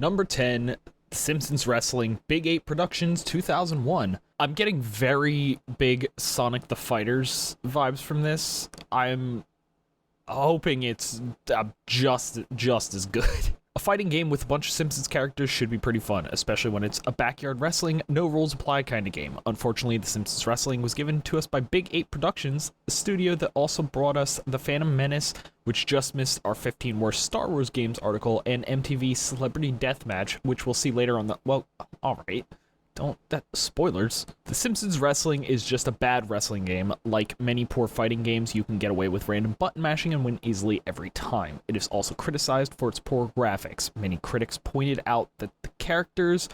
Number 10, Simpsons Wrestling, Big 8 Productions, 2001. I'm getting very big Sonic the Fighters vibes from this. I'm hoping it's just as good. A fighting game with a bunch of Simpsons characters should be pretty fun, especially when it's a backyard wrestling, no rules apply kind of game. Unfortunately, the Simpsons Wrestling was given to us by Big 8 Productions, a studio that also brought us The Phantom Menace, which just missed our 15 worst Star Wars games article, and MTV Celebrity Deathmatch, which we'll see later on the... Well, alright. Spoilers. The Simpsons Wrestling is just a bad wrestling game. Like many poor fighting games, you can get away with random button mashing and win easily every time. It is also criticized for its poor graphics. Many critics pointed out that the characters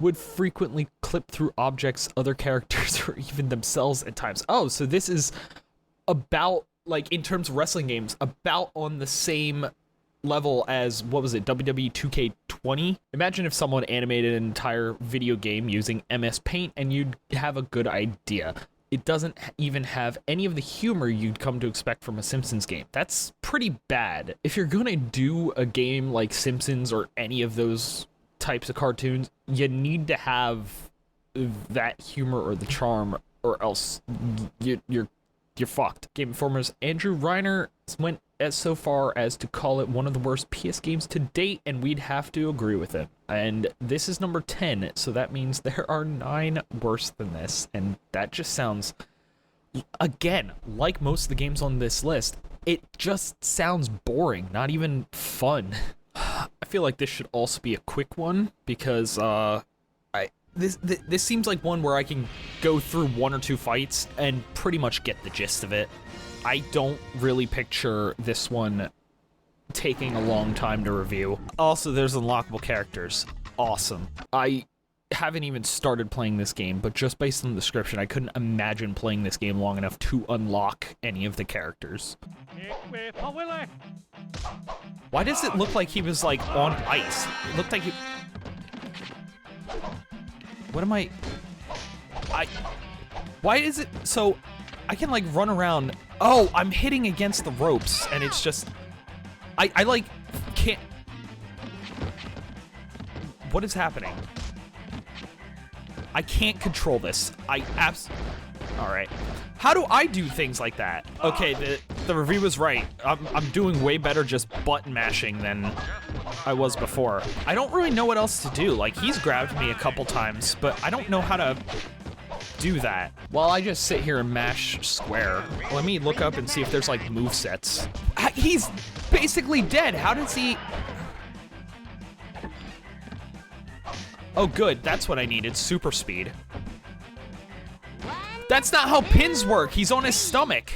would frequently clip through objects, other characters, or even themselves at times. Oh, so this is about, like, in terms of wrestling games, about on the same level as, what was it, WWE 2K20? Imagine if someone animated an entire video game using MS Paint and you'd have a good idea. It doesn't even have any of the humor you'd come to expect from a Simpsons game. That's pretty bad. If you're gonna do a game like Simpsons or any of those types of cartoons, you need to have that humor or the charm, or else you're fucked. Game Informer's Andrew Reiner went so far as to call it one of the worst PS games to date, and we'd have to agree with him. And this is number 10, so that means there are 9 worse than this, and that just sounds, again, like most of the games on this list, it just sounds boring, not even fun. I feel like this should also be a quick one, because this seems like one where I can go through 1 or 2 fights and pretty much get the gist of it. I don't really picture this one taking a long time to review. Also, there's unlockable characters. Awesome. I haven't even started playing this game, but just based on the description, I couldn't imagine playing this game long enough to unlock any of the characters. Why does it look like he was, like, on ice? It looked like he... What am I... Why is it... So, I can, like, run around... Oh, I'm hitting against the ropes, and it's just... I like, can't... What is happening? I can't control this. Alright. How do I do things like that? Okay, the review was right. I'm doing way better just button mashing than I was before. I don't really know what else to do. Like, he's grabbed me a couple times, but I don't know how to do that. While I just sit here and mash square, let me look up and see if there's, like, movesets. He's basically dead. How does he... Oh, good. That's what I needed. Super speed. That's not how pins work. He's on his stomach.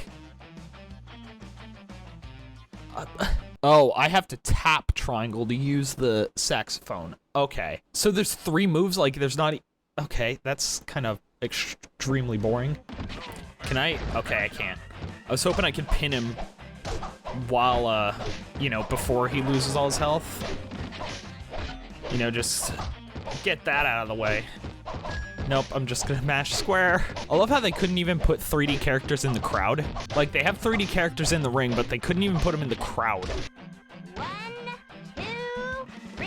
Oh, I have to tap triangle to use the saxophone. Okay. So there's 3 moves, like there's not... Okay, that's kind of extremely boring. Can I? Okay, I can't. I was hoping I could pin him while, you know, before he loses all his health. You know, just get that out of the way. Nope, I'm just gonna mash square. I love how they couldn't even put 3D characters in the crowd. Like, they have 3D characters in the ring, but they couldn't even put them in the crowd. 1, 2, 3.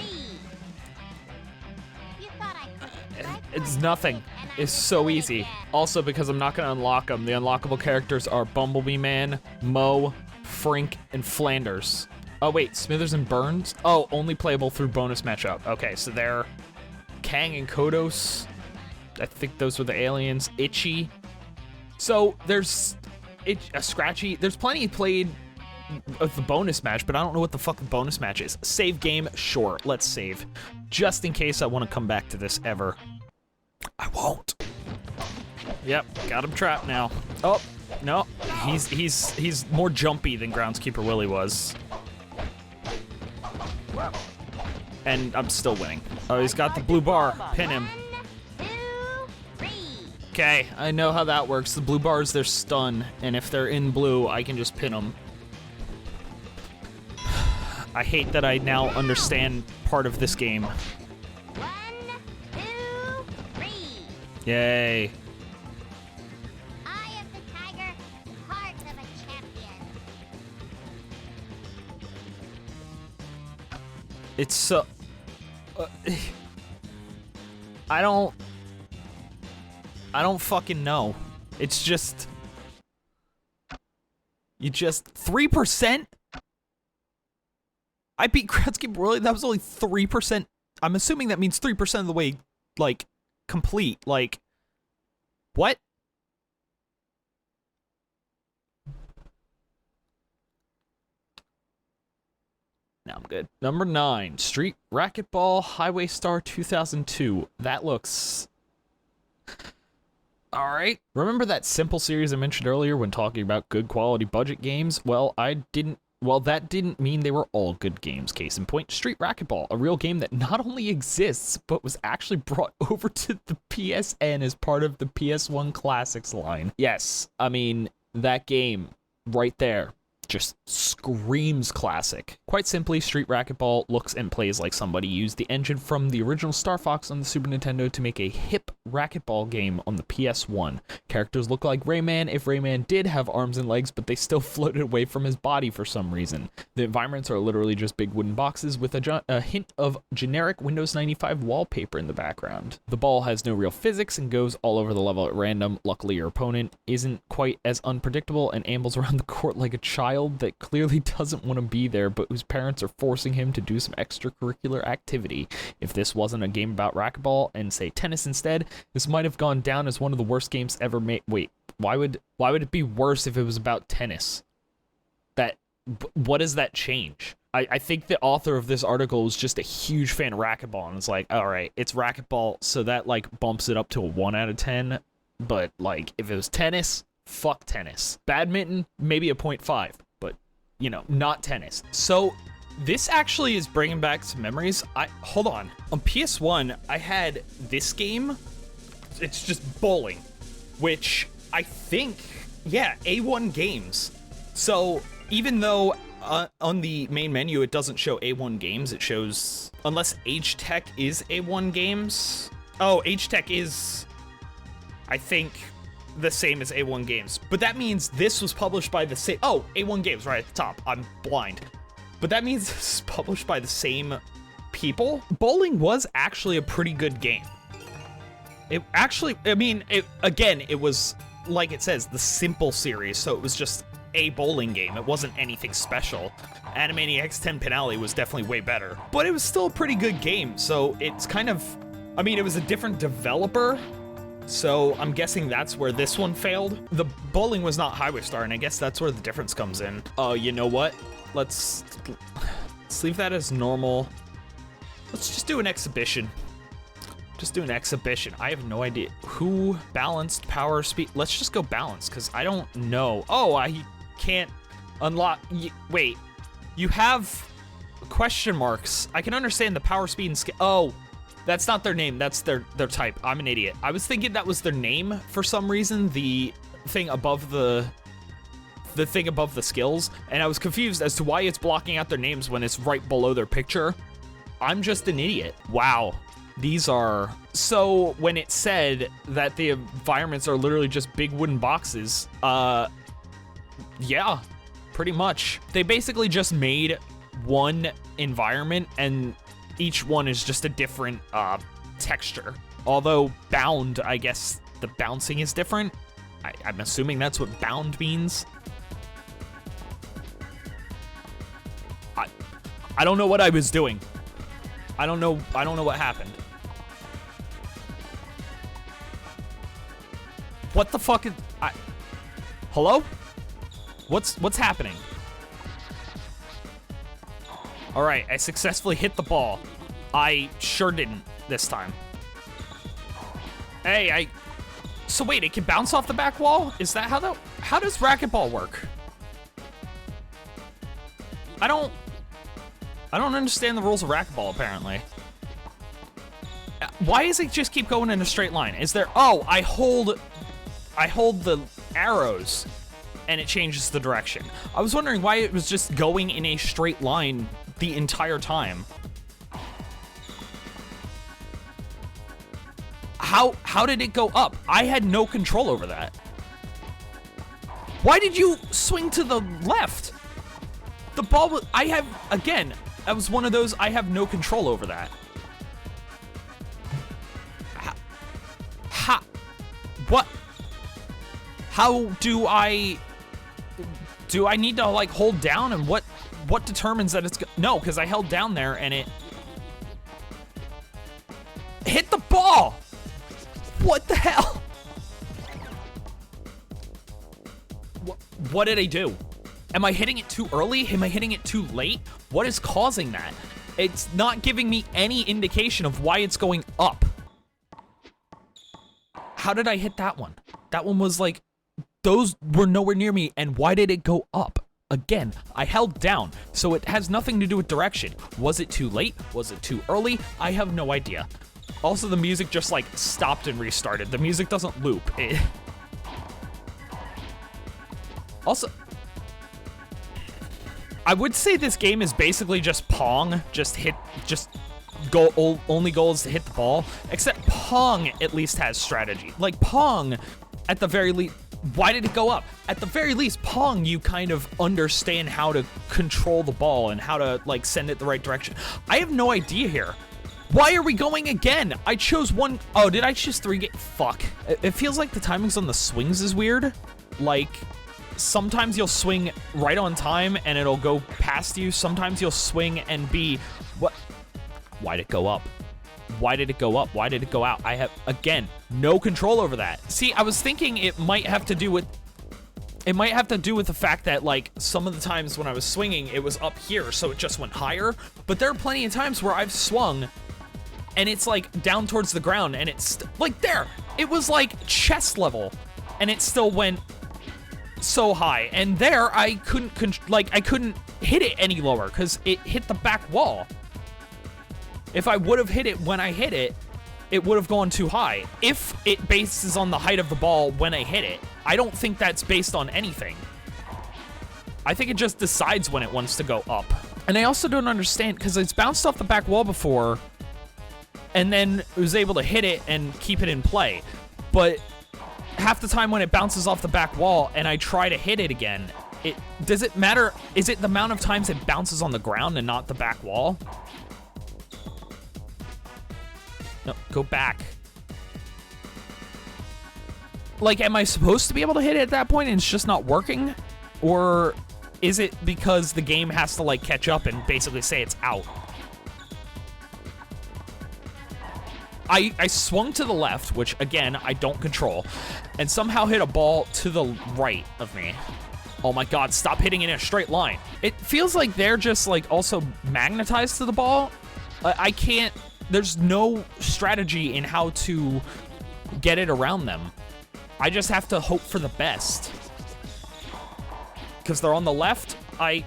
You thought I couldn't. It's nothing. It's so easy. Also, because I'm not gonna unlock them, the unlockable characters are Bumblebee Man, Moe, Frink, and Flanders. Oh wait, Smithers and Burns? Oh, only playable through bonus matchup. Okay, so they're Kang and Kodos. I think those were the aliens. Itchy. So there's Scratchy. There's plenty played of the bonus match, but I don't know what the fuck the bonus match is. Save game? Sure, let's save. Just in case I want to come back to this ever. I won't. Yep, got him trapped now. Oh, no. He's more jumpy than Groundskeeper Willie was. And I'm still winning. Oh, he's got the blue bar. Pin him. 1, 2, 3. Okay, I know how that works. The blue bars, they're stun, and if they're in blue, I can just pin them. I hate that I now understand part of this game. 1, 2, 3. Yay. Eye of the tiger, heart of a champion. It's so... I don't fucking know. It's just, you just 3%. I beat Racquetball. Really? That was only 3%. I'm assuming that means 3% of the way, like, complete. Like, what? Now I'm good. Number 9, Street Racquetball Highway Star 2002. That looks... alright. Remember that simple series I mentioned earlier when talking about good quality budget games? Well, that didn't mean they were all good games. Case in point, Street Racquetball, a real game that not only exists, but was actually brought over to the PSN as part of the PS1 Classics line. Yes, I mean, that game right there just screams classic. Quite simply, Street Racquetball looks and plays like somebody used the engine from the original Star Fox on the Super Nintendo to make a hip racquetball game on the PS1. Characters look like Rayman if Rayman did have arms and legs, but they still floated away from his body for some reason. The environments are literally just big wooden boxes with a hint of generic Windows 95 wallpaper in the background. The ball has no real physics and goes all over the level at random. Luckily, your opponent isn't quite as unpredictable and ambles around the court like a child that clearly doesn't want to be there, but whose parents are forcing him to do some extracurricular activity. If this wasn't a game about racquetball and say tennis instead, this might have gone down as one of the worst games ever made. Wait, why would it be worse if it was about tennis? What does that change? I think the author of this article was just a huge fan of racquetball, and it's like, all right, it's racquetball, so that like bumps it up to a 1 out of 10. But like, if it was tennis, fuck tennis. Badminton, maybe a 0.5. But, you know, not tennis. So this actually is bringing back some memories. Hold on. On PS1, I had this game. It's just bowling, which I think, yeah, A1 Games. So even though on the main menu it doesn't show A1 Games, it shows, unless H-Tech is A1 Games. Oh, H-Tech is, I think, the same as A1 Games. But that means this was published by the same... oh, A1 Games right at the top. I'm blind. But that means this is published by the same people. Bowling was actually a pretty good game. It actually... I mean, it was, like it says, the simple series, so it was just a bowling game. It wasn't anything special. Animaniacs 10 Pin Alley was definitely way better. But it was still a pretty good game, so it's kind of... I mean, it was a different developer, so I'm guessing that's where this one failed. The bowling was not Highway Star, and I guess that's where the difference comes in. Oh, you know what? Let's leave that as normal. Let's just do an exhibition. Just do an exhibition. I have no idea. Who balanced power speed? Let's just go balance, because I don't know. Oh, I can't unlock. Wait, you have question marks. I can understand the power, speed, and skill. Oh. That's not their name, that's their type. I'm an idiot. I was thinking that was their name for some reason, the thing above the thing above the skills, and I was confused as to why it's blocking out their names when it's right below their picture. I'm just an idiot. Wow. These are... So, when it said that the environments are literally just big wooden boxes, yeah, pretty much. They basically just made one environment, and each one is just a different texture. Although bound, I guess the bouncing is different. I'm assuming that's what bound means. I don't know what I was doing. I don't know what happened. What the fuck is... Hello? What's happening? Alright, I successfully hit the ball. I sure didn't this time. Hey, so wait, it can bounce off the back wall? Is that how does racquetball work? I don't understand the rules of racquetball, apparently. Why does it just keep going in a straight line? Is there... Oh, I hold the arrows and it changes the direction. I was wondering why it was just going in a straight line the entire time. How did it go up? I had no control over that. Why did you swing to the left? The ball was... again, that was one of those, I have no control over that. How do I need to like hold down, and what determines that it's no, because I held down there and it hit the ball. What the hell? What did I do? Am I hitting it too early? Am I hitting it too late? What is causing that? It's not giving me any indication of why it's going up. How did I hit that one? That one was like, those were nowhere near me, and why did it go up? Again, I held down, so it has nothing to do with direction. Was it too late? Was it too early? I have no idea. Also, the music just like stopped and restarted. The music doesn't loop. Also, I would say this game is basically just Pong. Only goal is to hit the ball. Except Pong at least has strategy. Like Pong, at the very least, why did it go up? At the very least, Pong, you kind of understand how to control the ball and how to like send it the right direction. I have no idea here. Why are we going again? I chose one. Oh, did I choose 3 Fuck. It feels like the timings on the swings is weird. Like, sometimes you'll swing right on time and it'll go past you. Sometimes you'll swing and be, what? Why'd it go up? Why did it go up? Why did it go out? I have, again, no control over that. See, I was thinking it might have to do with the fact that, like, some of the times when I was swinging, it was up here, so it just went higher. But there are plenty of times where I've swung and it's like down towards the ground and it's like there. It was like chest level and it still went so high. And there I couldn't hit it any lower because it hit the back wall. If I would have hit it when I hit it, it would have gone too high. If it bases on the height of the ball when I hit it, I don't think that's based on anything. I think it just decides when it wants to go up. And I also don't understand, because it's bounced off the back wall before, and then it was able to hit it and keep it in play. But half the time when it bounces off the back wall and I try to hit it again, does it matter? Is it the amount of times it bounces on the ground and not the back wall? No, go back. Like, am I supposed to be able to hit it at that point and it's just not working? Or is it because the game has to, like, catch up and basically say it's out? I swung to the left, which, again, I don't control, and somehow hit a ball to the right of me. Oh my god, stop hitting it in a straight line. It feels like they're just, like, also magnetized to the ball. I can't... There's no strategy in how to get it around them. I just have to hope for the best. Because they're on the left, I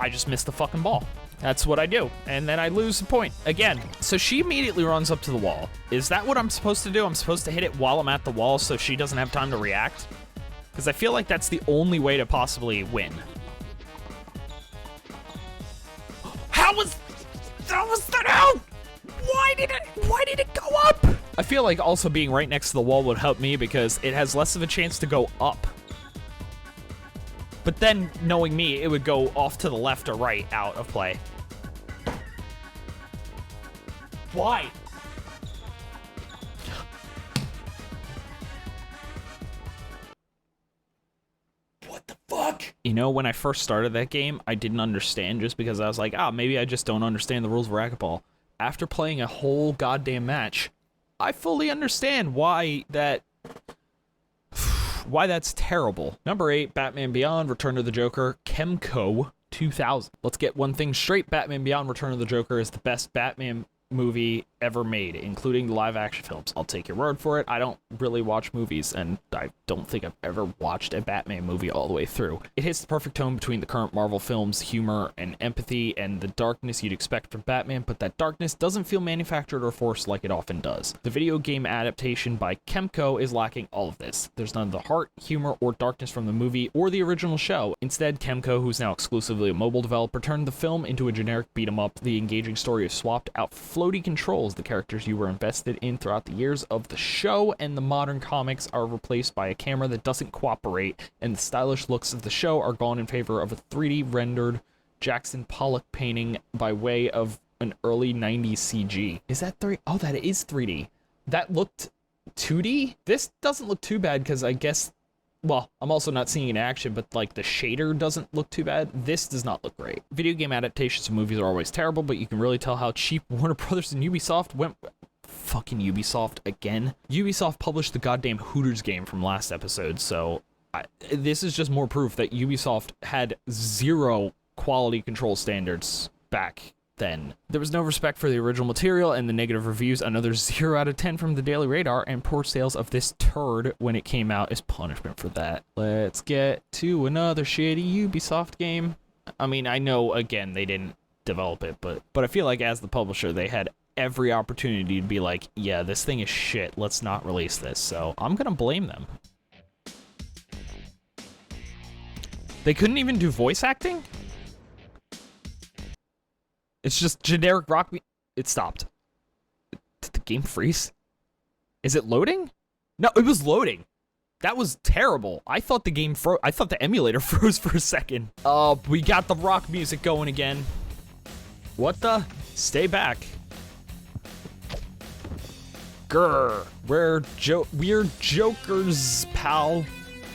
just missed the fucking ball. That's what I do. And then I lose the point again. So she immediately runs up to the wall. Is that what I'm supposed to do? I'm supposed to hit it while I'm at the wall so she doesn't have time to react? Because I feel like that's the only way to possibly win. How was that out? Why did it go up? I feel like also being right next to the wall would help me because it has less of a chance to go up. But then, knowing me, it would go off to the left or right out of play. Why? What the fuck? You know, when I first started that game, I didn't understand just because I was like, maybe I just don't understand the rules of Racquetball. After playing a whole goddamn match, I fully understand why that's terrible. Number 8, Batman Beyond, Return of the Joker, Kemco 2000. Let's get one thing straight. Batman Beyond, Return of the Joker is the best Batman movie ever made, including the live action films. I'll take your word for it. I don't really watch movies, and I don't think I've ever watched a Batman movie all the way through. It hits the perfect tone between the current Marvel films' humor and empathy and the darkness you'd expect from Batman, but that darkness doesn't feel manufactured or forced like it often does. The video game adaptation by Kemco is lacking all of this. There's none of the heart, humor, or darkness from the movie or the original show. Instead, Kemco, who's now exclusively a mobile developer, turned the film into a generic beat-em-up. The engaging story is swapped out floaty controls. The characters you were invested in throughout the years of the show and the modern comics are replaced by a camera that doesn't cooperate, and the stylish looks of the show are gone in favor of a 3D rendered Jackson Pollock painting by way of an early 90s CG. Is that 3D? Oh, that is 3D. That looked 2D? This doesn't look too bad because I guess well, I'm also not seeing it in action, but like the shader doesn't look too bad. This does not look great. Video game adaptations of movies are always terrible, but you can really tell how cheap Warner Brothers and Ubisoft went. Fucking Ubisoft again. Ubisoft published the goddamn Hooters game from last episode, so this is just more proof that Ubisoft had zero quality control standards back then. There was no respect for the original material, and the negative reviews, another 0 out of 10 from the Daily Radar, and poor sales of this turd when it came out is punishment for that. Let's get to another shitty Ubisoft game. I mean, I know, again, they didn't develop it, but I feel like as the publisher, they had every opportunity to be like, yeah, this thing is shit, let's not release this, so I'm gonna blame them. They couldn't even do voice acting? It's just generic rock. It stopped. Did the game freeze? Is it loading? No, it was loading. That was terrible. I thought the game froze. I thought the emulator froze for a second. We got the rock music going again. What the? Stay back. Grr. We're jokers, pal.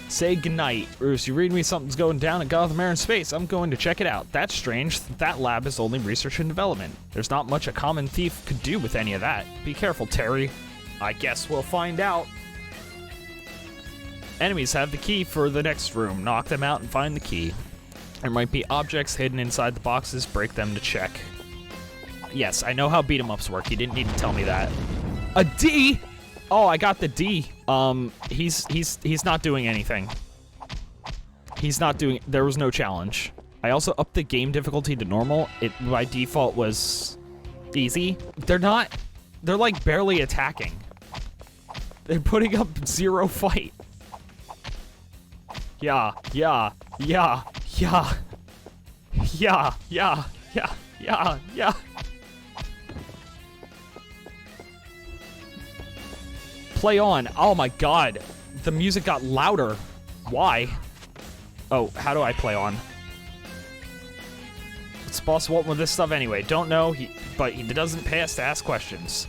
Say goodnight. Bruce, you read me something's going down at Gotham Air in space. I'm going to check it out. That's strange. That lab is only research and development. There's not much a common thief could do with any of that. Be careful, Terry. I guess we'll find out. Enemies have the key for the next room. Knock them out and find the key. There might be objects hidden inside the boxes. Break them to check. Yes, I know how beat 'em ups work. You didn't need to tell me that. A D? Oh, I got the D. He's not doing anything. He's not doing. There was no challenge. I also upped the game difficulty to normal. It by default was easy. They're not. They're like barely attacking. They're putting up 0 fight. Yeah. Play on. Oh my god. The music got louder. Why? Oh, how do I play on? What's boss want with this stuff anyway? Don't know, but he doesn't pay us to ask questions.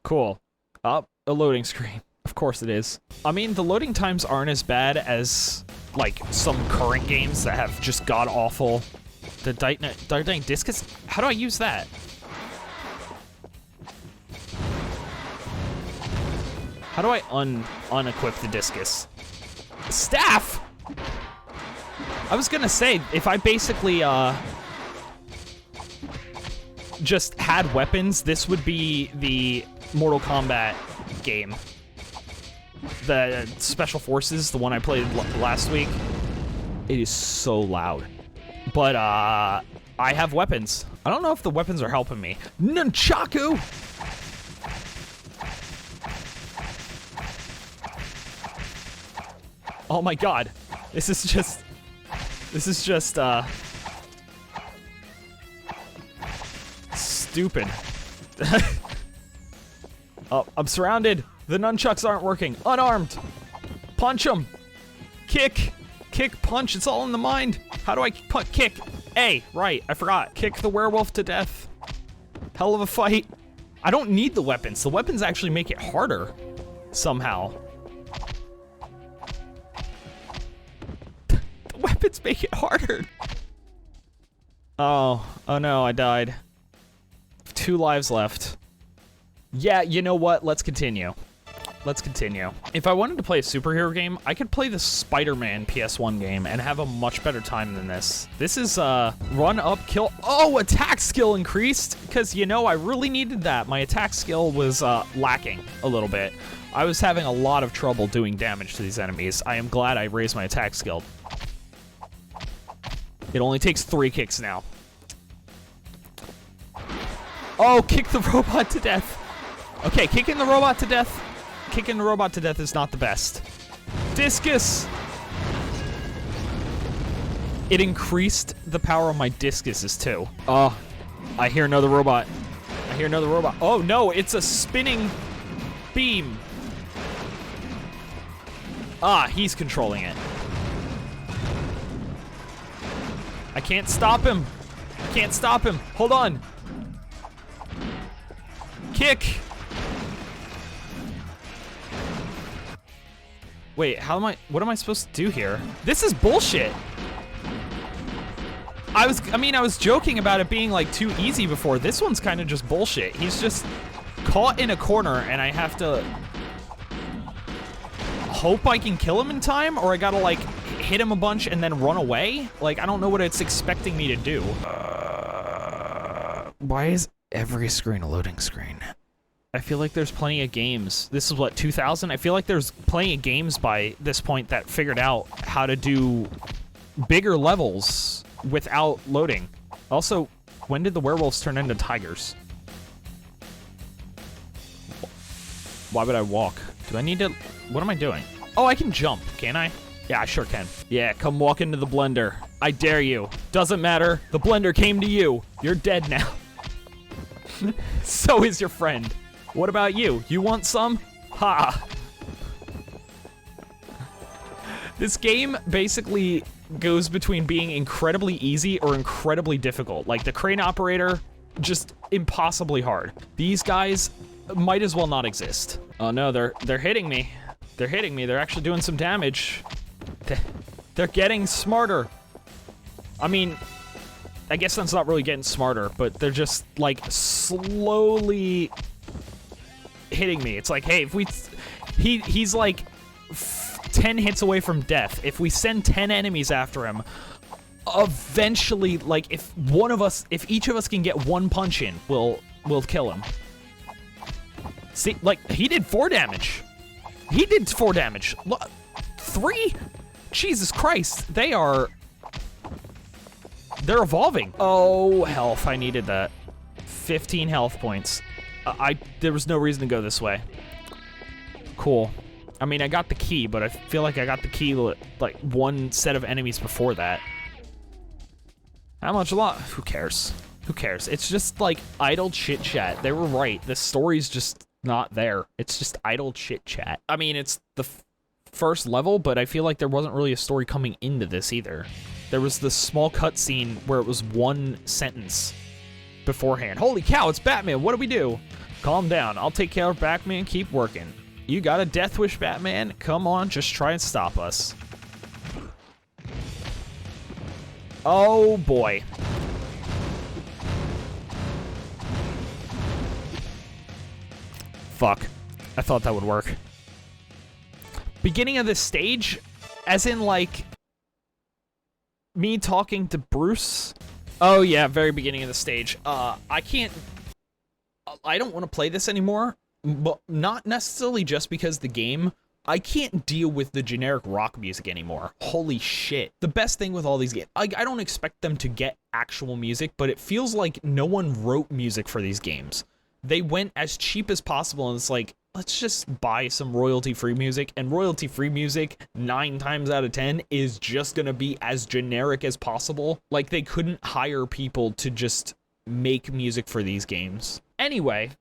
Cool. Up, a loading screen. Of course it is. I mean, the loading times aren't as bad as, like, some current games that have just god-awful... The Dynamic Discus? How do I use that? How do I unequip the discus? Staff! I was gonna say, if I basically, just had weapons, this would be the Mortal Kombat game. The Special Forces, the one I played last week. It is so loud. But, I have weapons. I don't know if the weapons are helping me. Nunchaku! Oh my god. This is just, stupid. Oh, I'm surrounded. The nunchucks aren't working. Unarmed. Punch him. Kick. Kick, punch. It's all in the mind. How do I kick? A, right. I forgot. Kick the werewolf to death. Hell of a fight. I don't need the weapons. The weapons actually make it harder. Somehow. Weapons make it harder. Oh no, I died. 2 lives left. Yeah, you know what? Let's continue. Let's continue. If I wanted to play a superhero game, I could play the Spider-Man PS1 game and have a much better time than this. This is, run, up, kill. Oh, attack skill increased! Because, you know, I really needed that. My attack skill was, lacking a little bit. I was having a lot of trouble doing damage to these enemies. I am glad I raised my attack skill. It only takes 3 kicks now. Oh, kick the robot to death. Okay, kicking the robot to death. Kicking the robot to death is not the best. Discus! It increased the power of my discuses too. Oh, I hear another robot. I hear another robot. Oh no, it's a spinning beam. Ah, he's controlling it. I can't stop him. I can't stop him. Hold on. Kick. Wait, what am I supposed to do here? This is bullshit. I was joking about it being like too easy before. This one's kind of just bullshit. He's just caught in a corner and I have to hope I can kill him in time, or I gotta like hit him a bunch and then run away? Like, I don't know what it's expecting me to do. Why is every screen a loading screen? I feel like there's plenty of games. This is what, 2000? I feel like there's plenty of games by this point that figured out how to do bigger levels without loading. Also, when did the werewolves turn into tigers? Why would I walk? Do I need to... What am I doing? Oh, I can jump, can I? Yeah, I sure can. Yeah, come walk into the blender. I dare you. Doesn't matter. The blender came to you. You're dead now. So is your friend. What about you? You want some? Ha! This game basically goes between being incredibly easy or incredibly difficult. Like the crane operator, just impossibly hard. These guys might as well not exist. Oh no, they're hitting me. They're hitting me. They're actually doing some damage. They're getting smarter. I mean, I guess that's not really getting smarter, but they're just like slowly hitting me. It's like, hey, if he's like 10 hits away from death. If we send 10 enemies after him, eventually, like, if each of us can get one punch in, we'll kill him. See, like, he did 4 damage. He did 4 damage. Look, 3? Jesus Christ, they're evolving. Oh, health, I needed that. 15 health points. There was no reason to go this way. Cool. I mean, I got the key, but I feel like I got the key like one set of enemies before that. How much Who cares? Who cares? It's just like idle chit chat. They were right. The story's just not there. It's just idle chit chat. I mean, it's the first level, but I feel like there wasn't really a story coming into this either. There was this small cutscene where it was one sentence beforehand. Holy cow, it's Batman. What do we do? Calm down. I'll take care of Batman. Keep working. You got a death wish, Batman? Come on, just try and stop us. Oh, boy. Fuck. I thought that would work. Beginning of this stage, as in, like, me talking to Bruce. Oh, yeah, very beginning of the stage. I don't want to play this anymore. But not necessarily just because the game, I can't deal with the generic rock music anymore. Holy shit. The best thing with all these games, I don't expect them to get actual music, but it feels like no one wrote music for these games. They went as cheap as possible, and it's like, let's just buy some royalty-free music, and royalty-free music, 9 times out of 10, is just gonna be as generic as possible. Like, they couldn't hire people to just make music for these games. Anyway,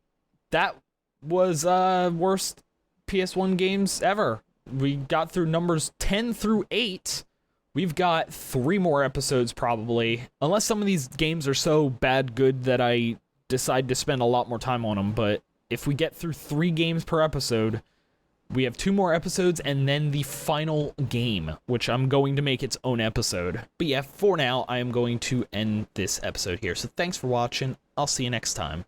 that was worst PS1 games ever. We got through numbers 10 through 8. We've got 3 more episodes probably, unless some of these games are so bad good that I decide to spend a lot more time on them. But if we get through 3 games per episode, we have 2 more episodes and then the final game, which I'm going to make its own episode. But yeah, for now, I am going to end this episode here. So thanks for watching. I'll see you next time.